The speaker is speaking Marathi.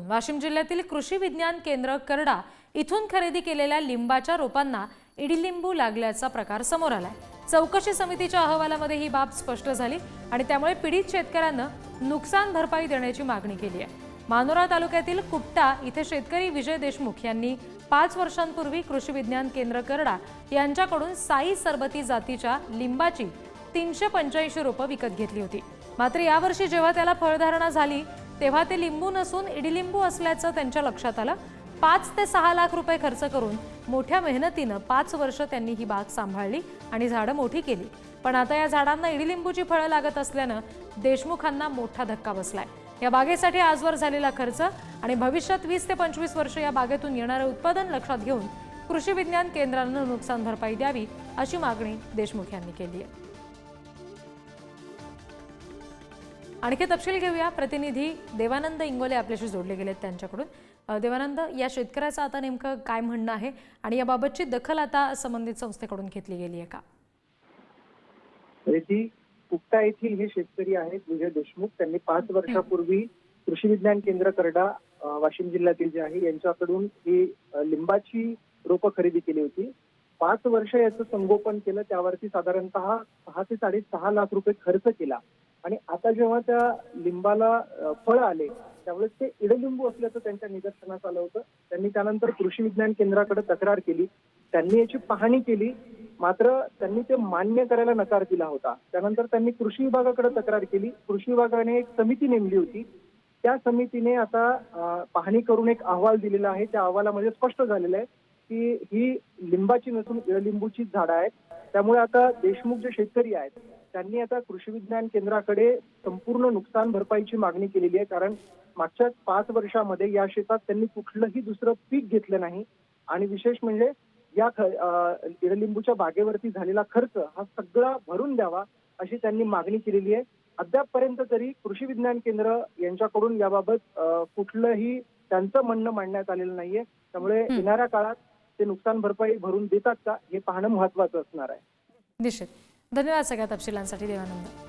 वाशिम जिल्ह्यातील कृषी विज्ञान केंद्र करडा इथून खरेदी केलेल्या लिंबाच्या रोपांना इडलिंबू लागल्याचा प्रकार समोर आलाय। चौकशी समितीच्या अहवालामध्ये ही बाब स्पष्ट झाली आणि त्यामुळे पीडित शेतकऱ्यांना नुकसान भरपाई देण्याची मागणी केली आहे। मानोरा तालुक्यातील कुपटा इथे शेतकरी विजय देशमुख यांनी 5 वर्षांपूर्वी कृषी विज्ञान केंद्र करडा यांच्याकडून साई सरबती जातीच्या लिंबाची 385 रोपं विकत घेतली होती। मात्र यावर्षी जेव्हा त्याला फळधारणा झाली तेव्हा ते लिंबू नसून इडलिंबू असल्याचं त्यांच्या लक्षात आलं। 5 ते 6 लाख रुपये खर्च करून मोठ्या मेहनतीने 5 वर्ष त्यांनी ही बाग सांभाळली आणि झाडं मोठी केली, पण आता या झाडांना इडलिंबूची फळं लागत असल्यानं देशमुखांना मोठा धक्का बसलाय। या बागेसाठी आजवर झालेला खर्च आणि भविष्यात 20 ते 25 वर्ष या बागेतून येणारे उत्पादन लक्षात घेऊन कृषी विज्ञान केंद्रानं नुकसान भरपाई द्यावी अशी मागणी देशमुख यांनी केली आहे। आणखी तपशील घेऊया, प्रतिनिधी देवानंद इंगोले आपल्याशी जोडले गेलेत त्यांच्याकडून। देवानंद, या शेतकऱ्याचं आता नेमकं काय म्हणणं आहे आणि याबाबतची दखल आता संबंधित संस्थेकडून घेतली गेली आहे का? कुपटा येथील हे शेतकरी आहेत विजय देशमुख। त्यांनी 5 वर्षापूर्वी कृषी विज्ञान केंद्र करडा वाशिम जिल्ह्यातील जे आहे यांच्याकडून ही लिंबाची रोपं खरेदी केली होती। 5 वर्ष याचं संगोपन केलं, त्यावरती साधारणतः 6 ते 6.5 लाख रुपये खर्च केला आणि आता जेव्हा त्या लिंबाला फळ आले त्यावेळेस ते इडलिंबू असल्याचं त्यांच्या निदर्शनास आलं होतं। त्यांनी त्यानंतर कृषी विज्ञान केंद्राकडे तक्रार केली, त्यांनी याची पाहणी केली, मात्र त्यांनी ते मान्य करायला नकार दिला होता। त्यानंतर त्यांनी कृषी विभागाकडे तक्रार केली, कृषी विभागाने एक समिती नेमली होती। त्या समितीने आता पाहणी करून एक अहवाल दिलेला आहे। त्या अहवालामध्ये स्पष्ट झालेलं आहे की ही लिंबाची नसून इडलिंबूची झाडं आहेत। त्यामुळे आता देशमुख जे शेतकरी आहेत त्यांनी आता कृषी विज्ञान केंद्राकडे संपूर्ण नुकसान भरपाईची मागणी केलेली आहे, कारण मागच्या 5 वर्षामध्ये या शेतात त्यांनी कुठलंही दुसरं पीक घेतलं नाही आणि विशेष म्हणजे या इडलिंबूच्या बागेवरती झालेला खर्च हा सगळा भरून द्यावा अशी त्यांनी मागणी केलेली आहे। अद्यापपर्यंत तरी कृषी विज्ञान केंद्र यांच्याकडून याबाबत कुठलंही त्यांचं म्हणणं मांडण्यात आलेलं नाहीये। त्यामुळे येणाऱ्या काळात ते नुकसान भरपाई भरून देतात का हे पाहणं महत्त्वाचं असणार आहे। निश्चित। धन्यवाद सगळ्या तपशिलांसाठी देवानंद।